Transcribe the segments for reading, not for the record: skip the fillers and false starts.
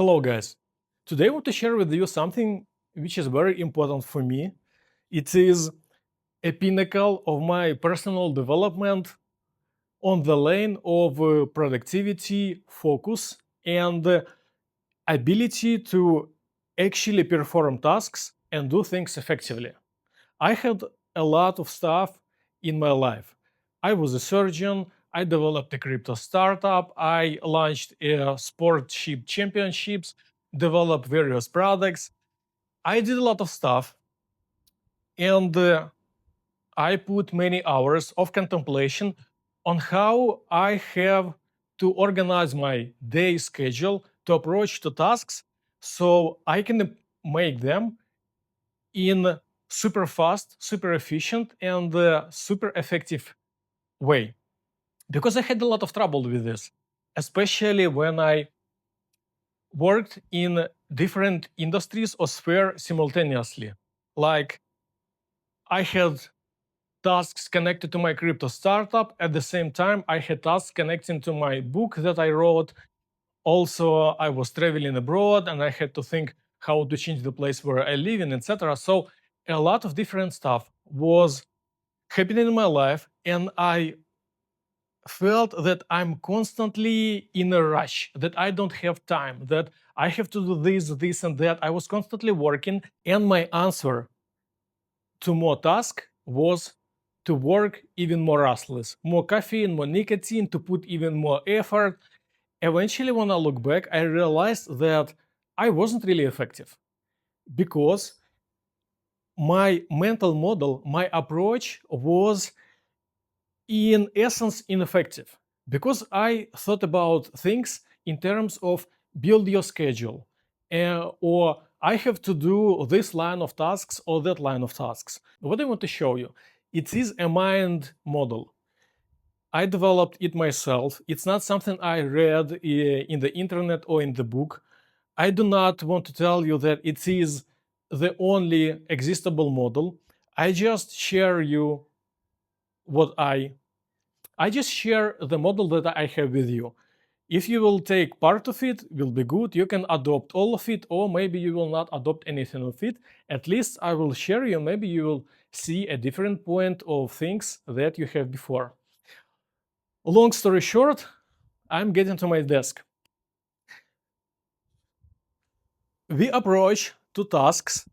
Hello, guys. Today I want to share with you something which is very important for me. It is a pinnacle of my personal development on the lane of productivity, focus, and ability to actually perform tasks and do things effectively. I had a lot of stuff in my life. I was a surgeon. I developed a crypto startup. I launched a sportship championships, developed various products. I did a lot of stuff, and I put many hours of contemplation on how I have to organize my day schedule to approach to tasks so I can make them in super fast, super efficient, and super effective way. Because I had a lot of trouble with this, especially when I worked in different industries or sphere simultaneously. Like I had tasks connected to my crypto startup. At the same time, I had tasks connecting to my book that I wrote. Also, I was traveling abroad and I had to think how to change the place where I live in, etc. So a lot of different stuff was happening in my life, and I felt that I'm constantly in a rush, that I don't have time, that I have to do this, and that. I was constantly working, and my answer to more task was to work even more restless, more caffeine, more nicotine, to put even more effort. Eventually, when I look back, I realized that I wasn't really effective because my mental model, my approach was in essence ineffective because I thought about things in terms of build your schedule, or I have to do this line of tasks or that line of tasks. What I want to show you, it is a mind model. I developed it myself. It's not something I read in the internet or in the book. I do not want to tell you that it is the only existable model. I just share you what I just share the model that I have with you. If you will take part of it, will be good. You can adopt all of it, or maybe you will not adopt anything of it. At least I will share you. Maybe you will see a different point of things that you have before. Long story short, I'm getting to my desk. We approach to tasks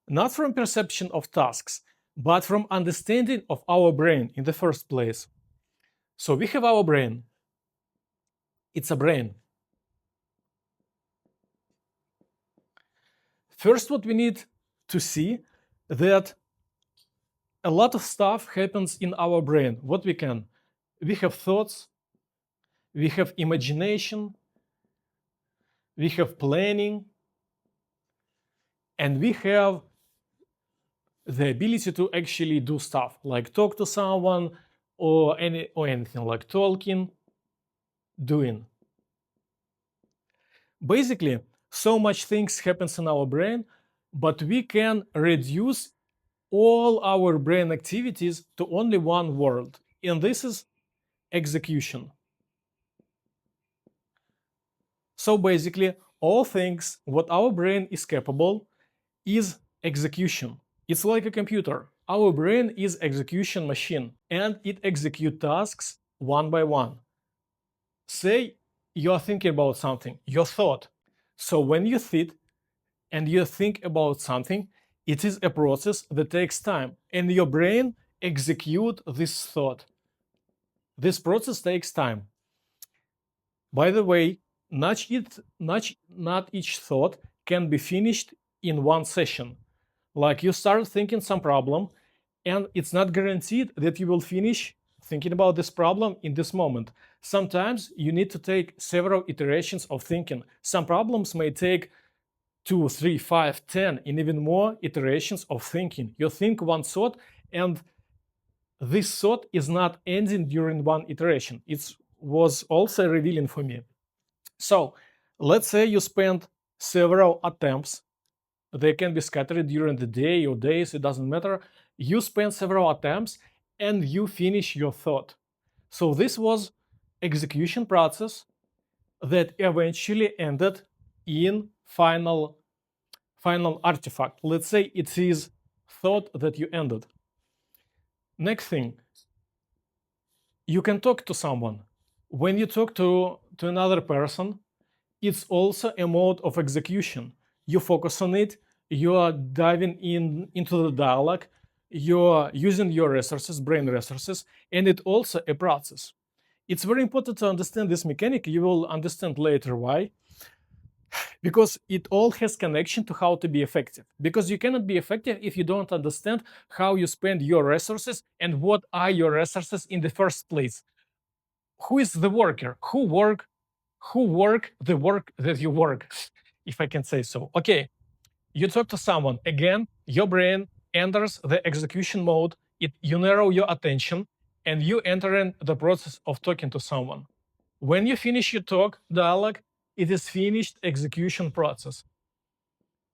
not from perception of tasks, but from understanding of our brain in the first place. So we have our brain. It's a brain. First, what we need to see that a lot of stuff happens in our brain. What we have thoughts, we have imagination, we have planning, and we have the ability to actually do stuff like talk to someone or anything like talking, doing. Basically, so much things happens in our brain, but we can reduce all our brain activities to only one word, and this is execution. So basically, all things what our brain is capable is execution. It's like a computer. Our brain is execution machine, and it executes tasks one by one. Say you're thinking about something, your thought. So when you sit and you think about something, it is a process that takes time, and your brain execute this thought. This process takes time. By the way, not each thought can be finished in one session. Like you start thinking some problem, and it's not guaranteed that you will finish thinking about this problem in this moment. Sometimes you need to take several iterations of thinking. Some problems may take 2, 3, 5, 10, and even more iterations of thinking. You think one thought, and this thought is not ending during one iteration. It was also revealing for me. So let's say you spend several attempts. They can be scattered during the day or days, it doesn't matter. You spend several attempts and you finish your thought. So this was execution process that eventually ended in final artifact. Let's say it is thought that you ended. Next thing, you can talk to someone. When you talk to another person, it's also a mode of execution. You focus on it, you are diving into the dialogue, you're using your resources, brain resources, and it also a process. It's very important to understand this mechanic. You will understand later why. Because it all has connection to how to be effective. Because you cannot be effective if you don't understand how you spend your resources and what are your resources in the first place. Who is the worker? Who work the work that you work, if I can say so. Okay, you talk to someone. Again, your brain enters the execution mode. You narrow your attention and you enter in the process of talking to someone. When you finish your dialogue, it is finished execution process.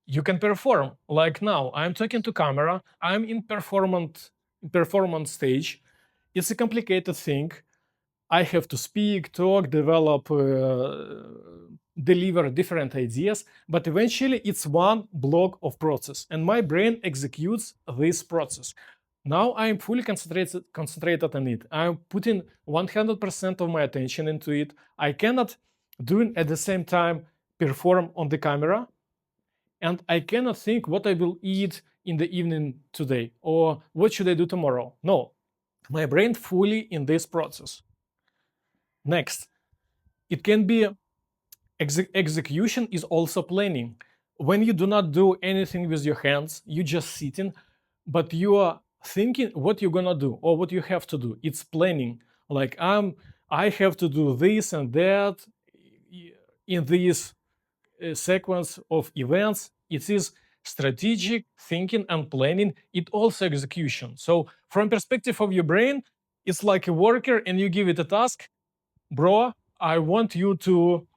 You can perform like now. I'm talking to camera. I'm in performance stage. It's a complicated thing. I have to speak, talk, develop, deliver different ideas, but eventually it's one block of process, and my brain executes this process. Now I'm fully concentrated on it. I'm putting 100% of my attention into it. I cannot do it at the same time perform on the camera, and I cannot think what I will eat in the evening today or what should I do tomorrow. No, my brain fully in this process. Next, it can be execution is also planning. When you do not do anything with your hands, you just sitting, but you are thinking what you're gonna do or what you have to do. It's planning. Like I have to do this and that in this sequence of events. It is strategic thinking and planning. It also execution. So from perspective of your brain, it's like a worker and you give it a task. Bro, I want you to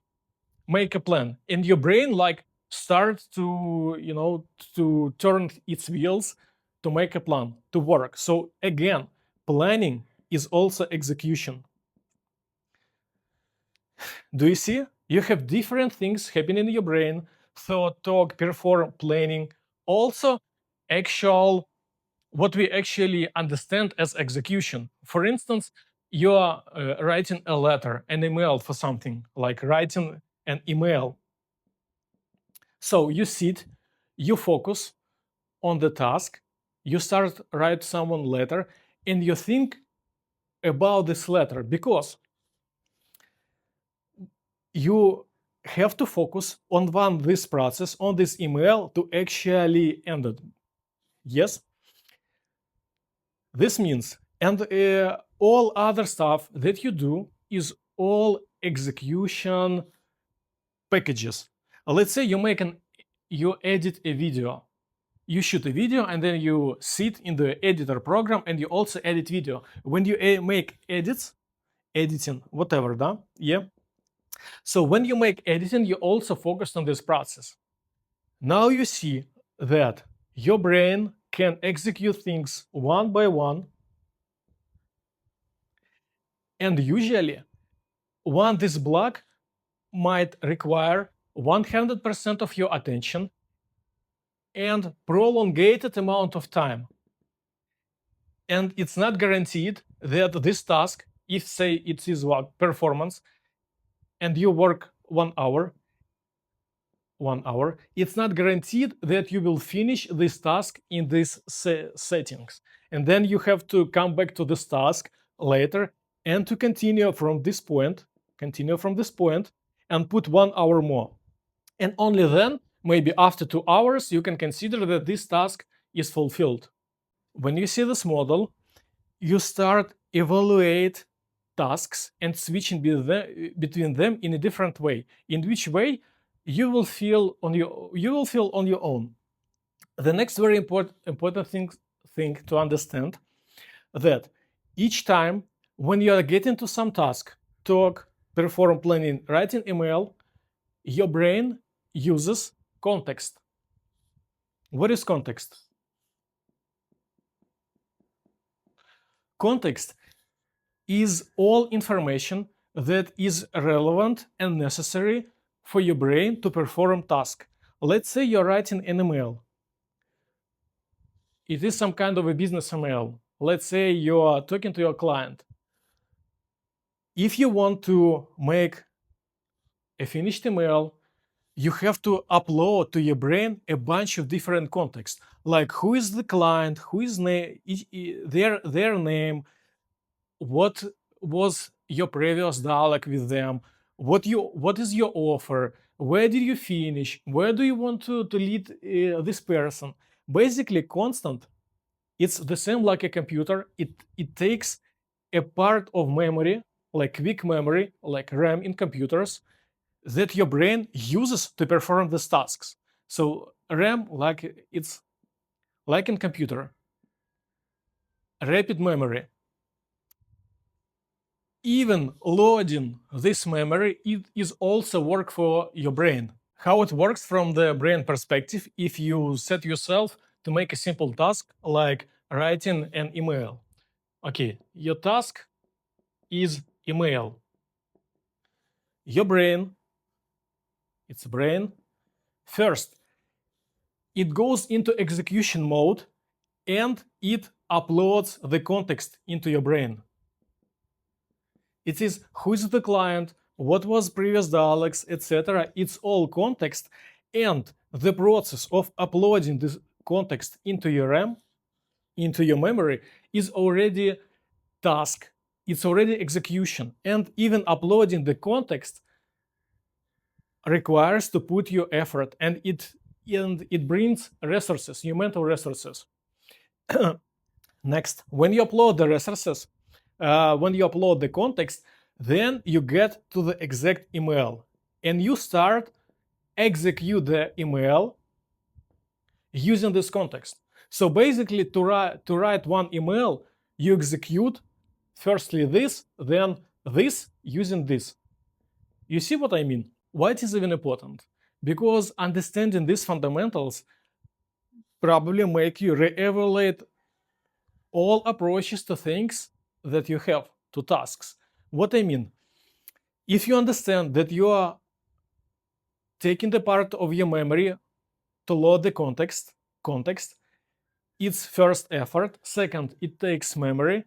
make a plan, and your brain like starts to to turn its wheels to make a plan to work. So again, planning is also execution. Do you see? You have different things happening in your brain: thought, talk, perform, planning. Also actual what we actually understand as execution. For instance, you are writing a letter, an email for something, like writing an email. So you sit, you focus on the task, you start write someone letter, and you think about this letter because you have to focus on this process, on this email to actually end it. Yes, this means, and all other stuff that you do is all execution packages. Let's say you edit a video. You shoot a video and then you sit in the editor program and you also edit video. When you make editing, whatever, да? Yeah. So when you make editing, you also focus on this process. Now you see that your brain can execute things one by one. And usually, this block might require 100% of your attention and prolongated amount of time. And it's not guaranteed that this task, if say it is what performance, and you work 1 hour, it's not guaranteed that you will finish this task in these settings. And then you have to come back to this task later and to continue from this point, and put 1 hour more. And only then, maybe after 2 hours, you can consider that this task is fulfilled. When you see this model, you start evaluate tasks and switching between them in a different way. In which way you will feel on your own. The next very important thing to understand that each time when you are getting to some task, talk, perform, planning, writing email, your brain uses context. What is context? Context is all information that is relevant and necessary for your brain to perform task. Let's say you're writing an email. It is some kind of a business email. Let's say you're talking to your client. If you want to make a finished email, you have to upload to your brain a bunch of different contexts, like who is the client, who is their name, what was your previous dialogue with them, what is your offer, where did you finish, where do you want to lead this person. Basically, constant. It's the same like a computer. It takes a part of memory, like quick memory, like RAM in computers, that your brain uses to perform these tasks. So RAM, like it's like in computer, rapid memory. Even loading this memory, it is also work for your brain. How it works from the brain perspective, if you set yourself to make a simple task like writing an email. Okay, your task is email. Your brain, its brain, first, it goes into execution mode and it uploads the context into your brain. It is who is the client, what was previous dialogues, etc. It's all context, and the process of uploading this context into your RAM, into your memory, is already task. It's already execution, and even uploading the context requires to put your effort, and it brings resources, your mental resources. Next, when you upload the resources, when you upload the context, then you get to the exact email and you start execute the email using this context. So basically, to write one email, you execute firstly this, then this, using this. You see what I mean? Why it is even important? Because understanding these fundamentals probably make you re-evaluate all approaches to things that you have, to tasks. What I mean, if you understand that you are taking the part of your memory to load the context, it's first effort, second, it takes memory,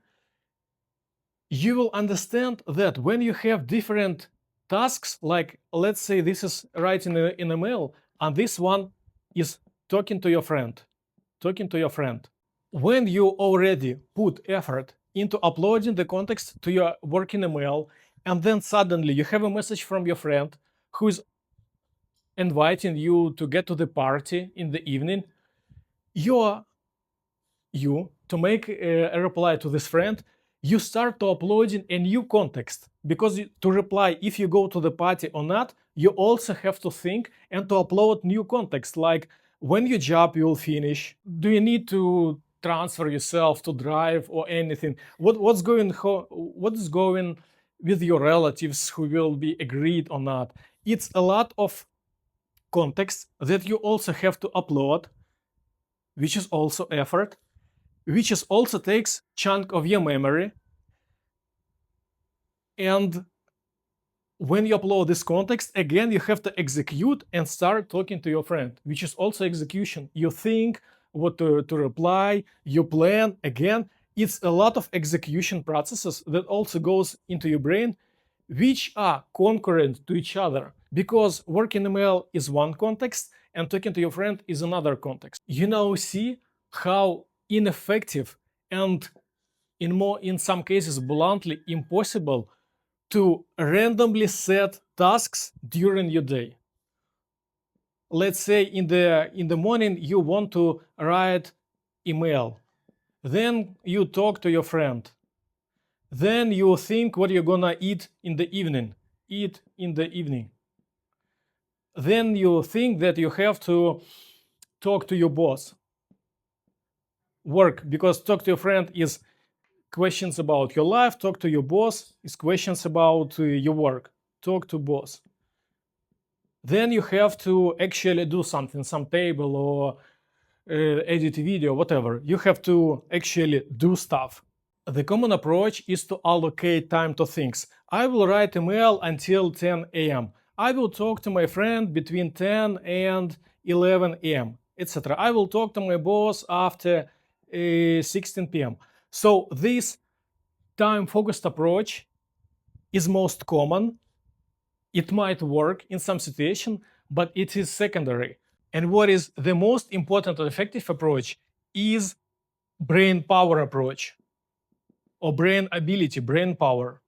you will understand that when you have different tasks, like let's say this is writing an email, and this one is talking to your friend. When you already put effort into uploading the context to your working email, and then suddenly you have a message from your friend who is inviting you to get to the party in the evening, you to make a reply to this friend, you start to uploading a new context, because to reply if you go to the party or not, you also have to think and to upload new context, like when your job will finish, do you need to transfer yourself to drive or anything, what is going with your relatives who will be agreed or not. It's a lot of context that you also have to upload, which is also effort, which is also takes chunk of your memory. And when you upload this context, again, you have to execute and start talking to your friend, which is also execution. You think what to reply, you plan. Again, it's a lot of execution processes that also goes into your brain, which are concurrent to each other, because working email is one context and talking to your friend is another context. You now see how ineffective and in some cases bluntly impossible to randomly set tasks during your day. Let's say in the morning you want to write email, then you talk to your friend, then you think what you're gonna eat in the evening, then you think that you have to talk to your boss, work, because talk to your friend is questions about your life, talk to your boss is questions about your work, talk to boss. Then you have to actually do something, some table or edit a video, whatever. You have to actually do stuff. The common approach is to allocate time to things. I will write email until 10 a.m. I will talk to my friend between 10 and 11 a.m., etc. I will talk to my boss after 16 p.m. So this time-focused approach is most common. It might work in some situation, but it is secondary. And what is the most important and effective approach is brain power approach, or brain ability, brain power.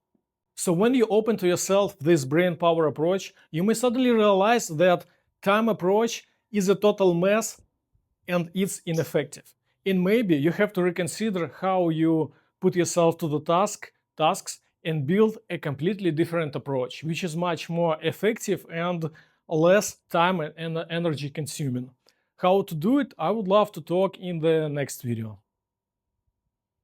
So when you open to yourself this brain power approach, you may suddenly realize that time approach is a total mess and it's ineffective. And maybe you have to reconsider how you put yourself to the tasks and build a completely different approach, which is much more effective and less time and energy consuming. How to do it, I would love to talk in the next video.